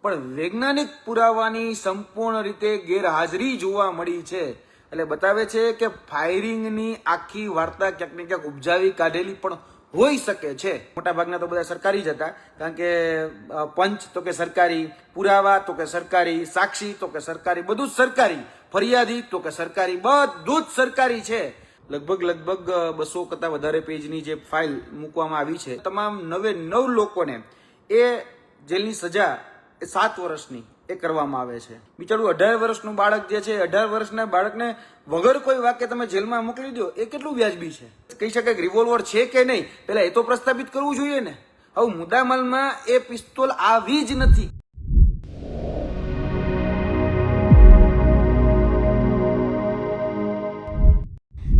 પણ વૈજ્ઞાનિક પુરાવાની સંપૂર્ણ રીતે ગેરહાજરી જોવા મળી છે. એટલે બતાવે છે કે ફાયરિંગની આખી વાર્તા ક્યાંક ને ક્યાંક ઉપજાવી કાઢેલી પણ હોઈ શકે છે. મોટા ભાગના તો બધા સરકારી જ હતા, કારણ કે પંચ તો કે સરકારી, પુરાવા તો કે સરકારી, સાક્ષી તો કે સરકારી, બધું જ સરકારી, ફરિયાદી તો કે સરકારી, બધું જ સરકારી છે. લગભગ 200 કરતા વધારે પેજની જે ફાઇલ મૂકવામાં આવી છે. તમામ 9 લોકોને એ જેલની સજા 7 વર્ષની એ કરવામાં આવે છે. બિચારું 18 વર્ષનું બાળક જે છે, 18 વર્ષના બાળકને વગર કોઈ વાક્ય તમે જેલમાં મોકલી દો, એ કેટલું વ્યાજબી છે? કહી શકાય કે રિવોલ્વર છે કે નહીં, પેલા એ તો પ્રસ્થાપિત કરવું જોઈએ ને. હવે મુદ્દામાલમાં એ પિસ્તોલ આવી જ નથી.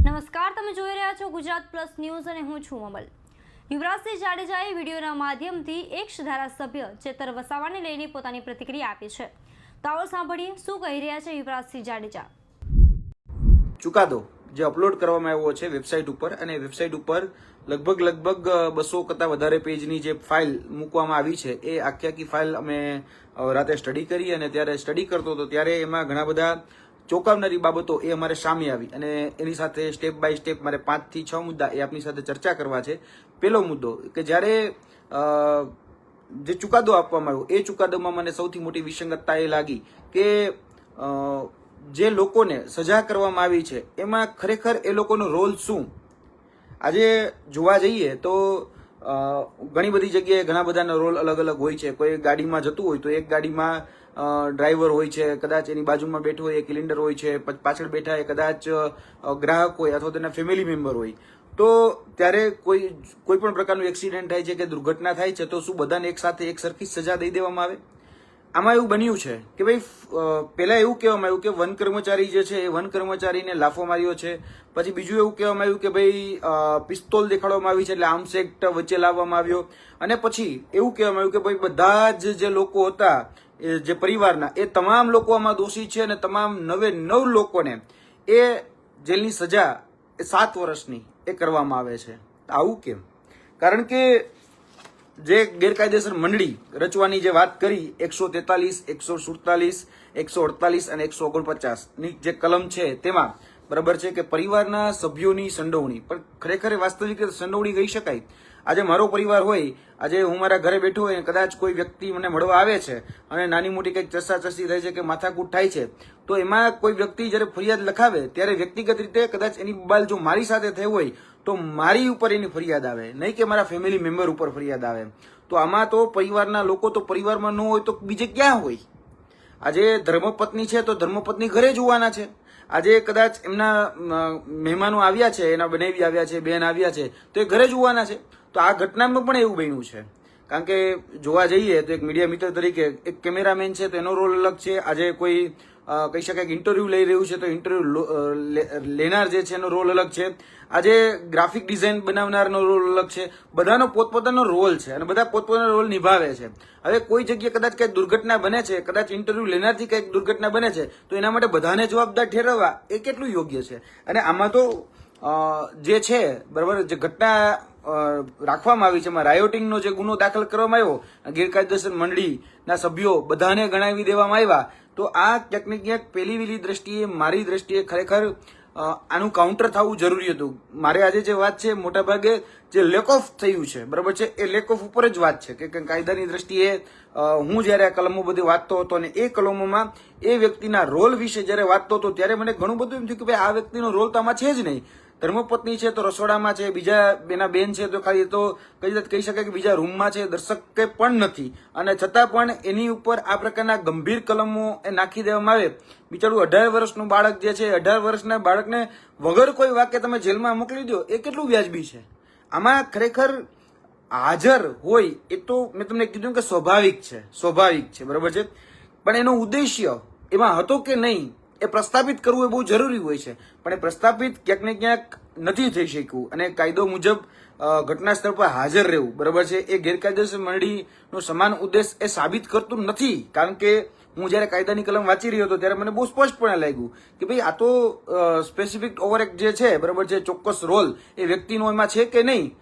નમસ્કાર, તમે જોઈ રહ્યા છો ગુજરાત પ્લસ ન્યૂઝ અને હું છું અમલ. યુવરાજસિંહ જાડેજાએ વિડીયોના માધ્યમથી એક્સ ધારાસભ્ય ચેતર વસાવાને લઈને પોતાની પ્રતિક્રિયા આપી છે. તો આવો સાંભળીએ શું કહી રહ્યા છે યુવરાજસિંહ જાડેજા. ચુકાદો જે અપલોડ કરવામાં આવ્યો છે વેબસાઇટ ઉપર, અને વેબસાઇટ ઉપર લગભગ 200 કરતા વધારે પેજની જે ફાઇલ મૂકવામાં આવી છે, એ આખી ફાઇલ અમે રાતે સ્ટડી કરી, અને ત્યારે સ્ટડી કરતો હતો ત્યારે એમાં ઘણા બધા ચોંકાવનારી બાબતો એ અમારે સામે આવી, અને એની સાથે સ્ટેપ બાય સ્ટેપ મારે 5 થી 6 મુદ્દા એ આપની સાથે ચર્ચા કરવા છે. પહેલો મુદ્દો કે જ્યારે જે ચુકાદો આપવામાં આવ્યો, એ ચુકાદોમાં મને સૌથી મોટી વિસંગતતા એ લાગી કે જે લોકોને સજા કરવામાં આવી છે એમાં ખરેખર એ લોકોનો રોલ શું? આજે જોવા જઈએ તો ઘણી બધી જગ્યાએ ઘણા બધાનો રોલ અલગ અલગ હોય છે. કોઈ ગાડીમાં જતું હોય તો એક ગાડીમાં ડ્રાઈવર હોય છે, કદાચ એની બાજુમાં બેઠો હોય એ ક્લિન્ડર હોય છે, પાછળ બેઠા એ કદાચ ગ્રાહક હોય અથવા તેના ફેમિલી મેમ્બર હોય. તો ત્યારે કોઈ પણ પ્રકારનું એક્સિડન્ટ થાય છે કે દુર્ઘટના થાય છે, તો શું બધાને એક સાથે એક સરખી સજા દઈ દેવામાં આવે? આમાં એવું બન્યું છે કે ભાઈ પહેલા એવું કહેવામાં આવ્યું કે વન કર્મચારી જે છે એ વન કર્મચારીને લાફો માર્યો છે. પછી બીજું એવું કહેવામાં આવ્યું કે ભાઈ પિસ્તોલ દેખાડવામાં આવી છે એટલે આર્મ્સ એક્ટ વચ્ચે લાવવામાં આવ્યો. અને પછી એવું કહેવામાં આવ્યું કે ભાઈ બધા જ જે લોકો હતા જે પરિવારના, એ તમામ લોકો આમાં દોષી છે, અને તમામ 9 લોકોને એ જેલની સજા 7 વર્ષની એ કરવામાં આવે છે. આવું કેમ? કારણ કે જે ગેરકાયદેસર મંડળી રચવાની જે વાત કરી, 143, 147, 148 અને 149 ની જે કલમ છે તેમાં બરાબર છે કે પરિવારના સભ્યોની સંડોવણી, પણ ખરેખર વાસ્તવિક સંડોવણી કહી શકાય. આજે મારો પરિવાર હોય, આજે હું મારા ઘરે બેઠો હોય, કદાચ કોઈ વ્યક્તિ મને મળવા આવે છે અને નાની મોટી કંઈક ચર્ચાચર્ચી થાય છે કે માથાકૂટ થાય છે, તો એમાં કોઈ વ્યક્તિ જ્યારે ફરિયાદ લખાવે ત્યારે વ્યક્તિગત રીતે કદાચ એની બબાલ જો મારી સાથે થઈ હોય તો મારી ઉપર એની ફરિયાદ આવે, નહીં કે મારા ફેમિલી મેમ્બર ઉપર ફરિયાદ આવે. તો આમાં તો પરિવારના લોકો તો પરિવારમાં ન હોય તો બીજે ક્યાં હોય? આજે ધર્મપત્ની છે તો ધર્મપત્ની ઘરે જોવાના છે. આજે કદાચ એમના મહેમાનો આવ્યા છે, એના બનેવી આવ્યા છે, બેન આવ્યા છે, તો એ ઘરે જોવાના છે. તો આ ઘટનામાં પણ એવું બન્યું છે. કારણ કે જોવા જઈએ તો એક મીડિયા મિત્ર તરીકે એક કેમેરામેન છે તો એનો રોલ અલગ છે. આજે કોઈ કહી શકાય કે ઇન્ટરવ્યુ લઈ રહ્યું છે તો ઇન્ટરવ્યુ લેનાર જે છે એનો રોલ અલગ છે. આજે ગ્રાફિક ડિઝાઇન બનાવનારનો રોલ અલગ છે. બધાનો પોતપોતાનો રોલ છે અને બધા પોતપોતાનો રોલ નિભાવે છે. હવે કોઈ જગ્યાએ કદાચ કંઈક દુર્ઘટના બને છે, કદાચ ઇન્ટરવ્યુ લેનારથી કંઈક દુર્ઘટના બને છે, તો એના માટે બધાને જવાબદાર ઠેરવવા એ કેટલું યોગ્ય છે? અને આમાં તો જે છે બરાબર, જે ઘટના રાખવામાં આવી છે, એમાં રાયોટિંગનો જે ગુનો દાખલ કરવામાં આવ્યો, ગેરકાયદેસર મંડળીના સભ્યો બધાને ગણાવી દેવામાં આવ્યા, તો આ ક્યાંક ને ક્યાંક પેલી દ્રષ્ટિએ, મારી દ્રષ્ટિએ ખરેખર આનું કાઉન્ટર થવું જરૂરી હતું. મારે આજે જે વાત છે મોટાભાગે જે લેક ઓફ થયું છે બરાબર છે, એ લેક ઓફ ઉપર જ વાત છે કે કાયદાની દ્રષ્ટિએ હું જયારે આ કલમો બધી વાંચતો હતો અને એ કલમોમાં એ વ્યક્તિના રોલ વિશે જયારે વાંચતો હતો ત્યારે મને ઘણું બધું એમ થયું કે ભાઈ આ વ્યક્તિનો રોલ તો આમાં છે જ નહીં. ધર્મપત્ની છે તો રસોડામાં છે, બીજા બેના બેન છે તો ખાલી તો કહી શકાય કે બીજા રૂમમાં છે, દર્શક કે પણ નથી, અને છતાં પણ એની ઉપર આ પ્રકારના ગંભીર કલમો એ નાખી દેવામાં આવે. બિચારું 18 વર્ષનું બાળક જે છે, 18 વર્ષના બાળકને વગર કોઈ વાક્ય તમે જેલમાં મોકલી દો, એ કેટલું વ્યાજબી છે? આમાં ખરેખર હાજર હોય એ તો મેં તમને કીધું કે સ્વાભાવિક છે બરાબર છે, પણ એનો ઉદ્દેશ્ય એમાં હતો કે નહીં એ પ્રસ્થાપિત કરવું એ બહુ જરૂરી હોય છે. પણ એ પ્રસ્થાપિત ક્યાંક ને ક્યાંક નથી થઈ શક્યું, અને કાયદો મુજબ ઘટના સ્થળ પર હાજર રહેવું બરાબર છે એ ગેરકાયદેસર મંડળીનો સમાન ઉદ્દેશ એ સાબિત કરતું નથી. કારણ કે હું જયારે કાયદાની કલમ વાંચી રહ્યો હતો ત્યારે મને બહુ સ્પષ્ટપણે લાગ્યું કે ભાઈ આ તો સ્પેસિફિક ઓવરએક્ટ જે છે બરાબર છે, ચોક્કસ રોલ એ વ્યક્તિનો એમાં છે કે નહીં,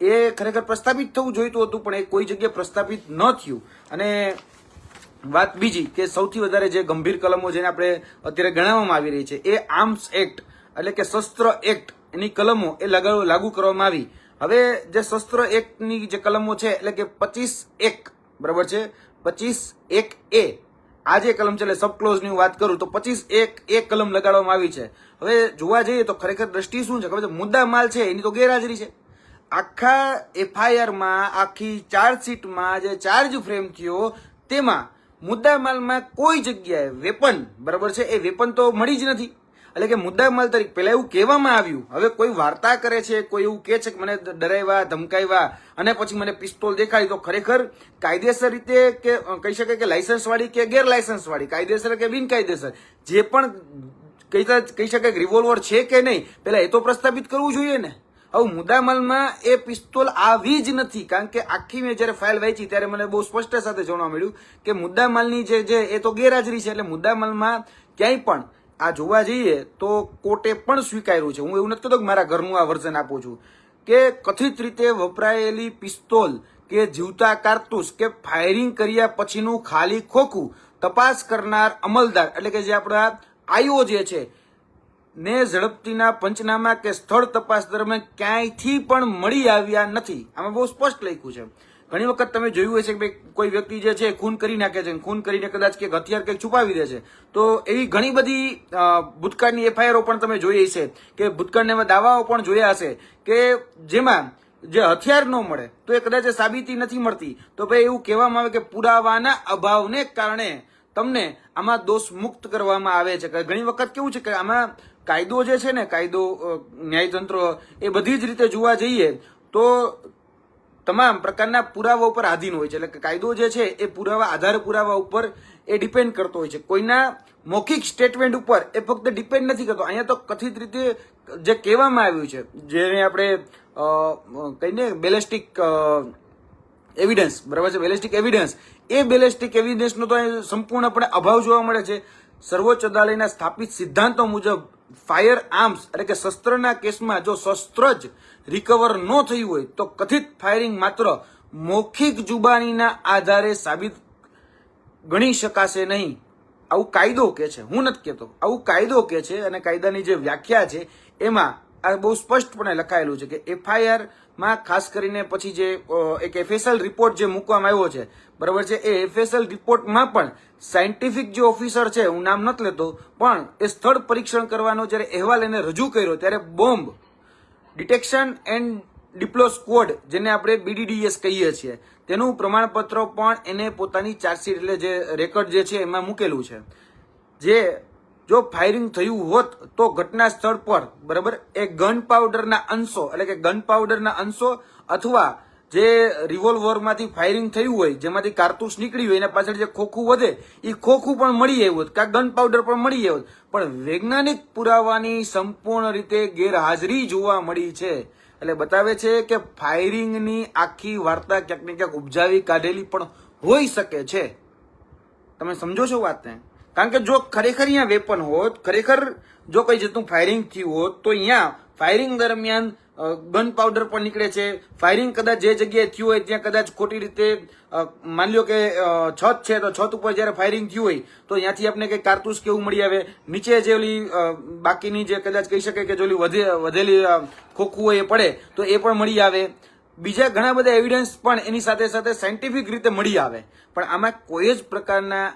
એ ખરેખર પ્રસ્થાપિત થવું જોઈતું હતું, પણ એ કોઈ જગ્યાએ પ્રસ્થાપિત ન થયું. અને વાત બીજી કે સૌથી વધારે જે ગંભીર કલમો જેને આપણે અત્યારે ગણાવવામાં આવી રહી છે એ આર્મ્સ એક્ટ એટલે કે શસ્ત્ર એક્ટ એની કલમો એ લાગુ કરવામાં આવી. હવે જે શસ્ત્ર એક્ટની જે કલમો છે એટલે કે 25(1) બરાબર છે, 25(1)A આ જે કલમ છે એટલે સબ ક્લોઝની હું વાત કરું તો 25(1)A કલમ લગાડવામાં આવી છે. હવે જોવા જઈએ તો ખરેખર દ્રષ્ટિ શું છે ખબર છે, મુદ્દા માલ છે એની તો ગેરહાજરી છે. આખા FIR-માં આખી ચાર્જશીટમાં જે ચાર્જ ફ્રેમ થયો તેમાં મુદ્દામાલમાં કોઈ જગ્યાએ વેપન બરાબર છે એ વેપન તો મળી જ નથી. એટલે કે મુદ્દામાલ તરીકે પહેલા એવું કહેવામાં આવ્યું, હવે કોઈ વાર્તા કરે છે, કોઈ એવું કહે છે કે મને ડરાવ્યા ધમકાવ્યા અને પછી મને પિસ્તોલ દેખાડી, તો ખરેખર કાયદેસર રીતે કે કહી શકાય કે લાયસન્સ વાળી કે ગેર લાયસન્સ વાળી, કાયદેસર કે બિનકાયદેસર, જે પણ કહી શકાય કે રિવોલ્વર છે કે નહીં પહેલા એ તો પ્રસ્થાપિત કરવું જોઈએ ને. હવે મુદ્દામાલમાં એ પિસ્તોલ આવી જ નથી, કારણ કે આખી મેં જયારે ફાઇલ વાંચી ત્યારે મને બહુ સ્પષ્ટ સાથે જાણવા મળ્યું કે મુદ્દામાલની જે એ તો ગેરહાજરી છે. એટલે મુદ્દામાલમાં ક્યાંય પણ આ જોવા જઈએ તો કોર્ટે પણ સ્વીકાર્યું છે, હું એવું નથી કહેતો કે મારા ઘરનું આ વર્ઝન આપું છું, કે કથિત રીતે વપરાયેલી પિસ્તોલ કે જીવતા કારતૂસ કે ફાયરિંગ કર્યા પછીનું ખાલી ખોખું તપાસ કરનાર અમલદાર એટલે કે જે આપણા આઈઓ જે છે ને ઝડપતીના પંચનામા કે સ્થળ તપાસ દરમિયાન ક્યાંયથી પણ મળી આવ્યા નથી. આમાં બહુ સ્પષ્ટ લખ્યું છે. ઘણી વખત તમે જોયું હશે કે કોઈ વ્યક્તિ જે છે ખૂન કરી નાખે છે, ખૂન કરીને કદાચ કે હથિયાર કંઈક છુપાવી દે છે, તો એવી ઘણી બધી ભૂતકાળની FIR-ઓ પણ તમે જોઈ હશે કે ભૂતકાળના દાવાઓ પણ જોયા હશે કે જેમાં જે હથિયાર ન મળે તો એ કદાચ સાબિતી નથી મળતી, તો ભાઈ એવું કહેવામાં આવે કે પુરાવાના અભાવને કારણે તમને આમાં દોષ મુક્ત કરવામાં આવે છે. ઘણી વખત કેવું છે કે આમાં કાયદો જે છે ને, કાયદો ન્યાયતંત્ર એ બધી જ રીતે જોવા જઈએ તો તમામ પ્રકારના પુરાવા ઉપર આધીન હોય છે. એટલે કે કાયદો જે છે એ આધાર પુરાવા ઉપર એ ડિપેન્ડ કરતો હોય છે, કોઈના મૌખિક સ્ટેટમેન્ટ ઉપર એ ફક્ત ડિપેન્ડ નથી કરતો. અહીંયા તો કથિત રીતે જે કહેવામાં આવ્યું છે, જેને આપણે કહીને બેલેસ્ટિક એવિડન્સ બરાબર છે, બેલેસ્ટિક એવિડન્સ, એ બેલેસ્ટિક એવિડન્સનો તો સંપૂર્ણપણે અભાવ જોવા મળે છે. સર્વોચ્ચ અદાલતના સ્થાપિત સિદ્ધાંતો મુજબ ફાયર આર્મ્સ એટલે કે શસ્ત્રના કેસમાં જો શસ્ત્ર જ રિકવર ન થયું હોય તો કથિત ફાયરિંગ માત્ર મૌખિક જુબાનીના આધારે સાબિત ગણી શકાશે નહીં. આવું કાયદો કે છે, હું નથી કહેતો, આવું કાયદો કે છે. અને કાયદાની જે વ્યાખ્યા છે એમાં આ બહુ સ્પષ્ટપણે લખાયેલું છે કે FIR-માં ખાસ કરીને પછી જે એક FSL રિપોર્ટ જે મૂકવામાં આવ્યો છે બરાબર છે, એ FSL રિપોર્ટમાં પણ સાયન્ટિફિક જે ઓફિસર છે, હું નામ નથી લેતો, પણ એ સ્થળ પરીક્ષણ કરવાનો જ્યારે અહેવાલ એને રજૂ કર્યો ત્યારે બોમ્બ ડિટેક્શન એન્ડ ડિપ્લો સ્ક્વોડ જેને આપણે BDDS કહીએ છીએ તેનું પ્રમાણપત્ર પણ એને પોતાની ચાર્જશીટ એટલે જે રેકોર્ડ જે છે એમાં મૂકેલું છે. જે જો ફાયરિંગ થયું હોત તો ઘટના સ્થળ પર બરાબર એ ગન પાવડરના અંશો એટલે કે ગન પાવડરના અંશો અથવા જે રિવોલ્વરમાંથી ફાયરિંગ થયું હોય જેમાંથી કારતૂસ નીકળી હોય એના પાછળ જે ખોખું વધે એ ખોખું પણ મળી આવ્યું હોત, કાં ગન પાવડર પણ મળી આવ્યો, પણ વૈજ્ઞાનિક પુરાવાની સંપૂર્ણ રીતે ગેરહાજરી જોવા મળી છે. એટલે બતાવે છે કે ફાયરિંગની આખી વાર્તા ક્યાંક ને ક્યાંક ઉપજાવી કાઢેલી પણ હોઈ શકે છે. તમે સમજો છો વાતને? કારણ કે જો ખરેખર અહીંયા વેપન હોત, ખરેખર જો કઈ જતું ફાયરિંગ થયું હોત તો અહીંયા ફાયરિંગ દરમિયાન ગન પાવડર પણ નીકળે છે. ફાયરિંગ કદાચ જે જગ્યાએ થયું હોય ત્યાં કદાચ ખોટી રીતે માની લો કે છત છે તો છત ઉપર જયારે ફાયરિંગ થયું હોય તો ત્યાંથી આપણે કઈ કારતૂસ કેવું મળી આવે, નીચે જે ઓલી બાકીની જે કદાચ કહી શકાય કે જો વધેલી ખોખું હોય એ પડે તો એ પણ મળી આવે. બીજા ઘણા બધા એવિડન્સ પણ એની સાથે સાથે સાયન્ટિફિક રીતે મળી આવે. પણ આમાં કોઈ જ પ્રકારના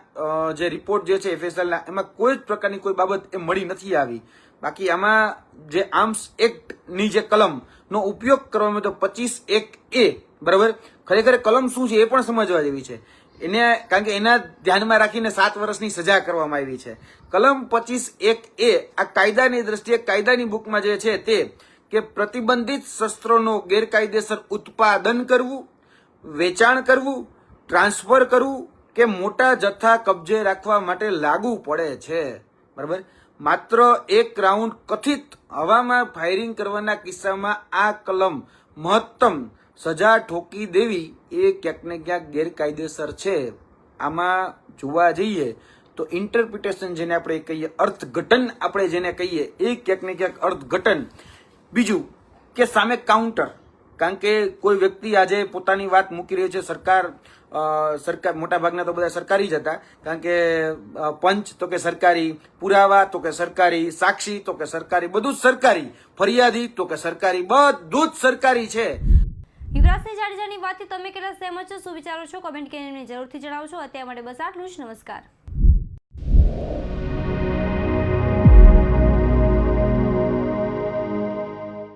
જે રિપોર્ટ જે છે FSL-ના એમાં કોઈ જ પ્રકારની કોઈ બાબત એ મળી નથી આવી. બાકી આમાં જે આર્મ્સ એક્ટની જે કલમનો ઉપયોગ કરવામાં તો 25(1)A બરાબર, ખરેખર કલમ શું છે એ પણ સમજવા જેવી છે. એને કારણ કે એના ધ્યાનમાં રાખીને 7 વર્ષની સજા કરવામાં આવી છે. કલમ 25(1)A આ કાયદાની દ્રષ્ટિએ કાયદાની બુકમાં જે છે તે કે પ્રતિબંધિત શસ્ત્રોનો ગેરકાયદેસર ઉત્પાદન કરવું, વેચાણ કરવું, ટ્રાન્સફર કરવું કે મોટા જથ્થા કબજે રાખવા માટે લાગુ પડે છે. બરાબર, માત્ર એક રાઉન્ડ કથિત હવામાં ફાયરિંગ કરવાના કિસ્સામાં આ કલમ મહત્તમ સજા ઠોકી દેવી એ ક્યાંક ને ક્યાંક ગેરકાયદેસર છે. આમાં જોવા જઈએ તો ઇન્ટરપ્રિટેશન જેને આપણે કહીએ, અર્થઘટન આપણે જેને કહીએ, એ ક્યાંક ને ક્યાંક અર્થઘટન. બીજું કે સામે કાઉન્ટર, કારણ કે કોઈ વ્યક્તિ આજે પોતાની વાત મૂકી રહ્યો છે, સરકાર સરકાર મોટાભાગના તો બધા સરકારી જ હતા, કારણ કે પંચ તો કે સરકારી, પુરાવા તો કે સરકારી, સાક્ષી તો કે સરકારી, બધું જ સરકારી, ફરિયાદી તો કે સરકારી, બધું જ સરકારી છે. યુવરાજસિંહ જાડેજાની વાતથી તમે કેટલા સહેમત છો, શું વિચારો છો, કમેન્ટ કરીને જરૂરથી જણાવજો. અત્યાર માટે બસ આટલું જ. નમસ્કાર.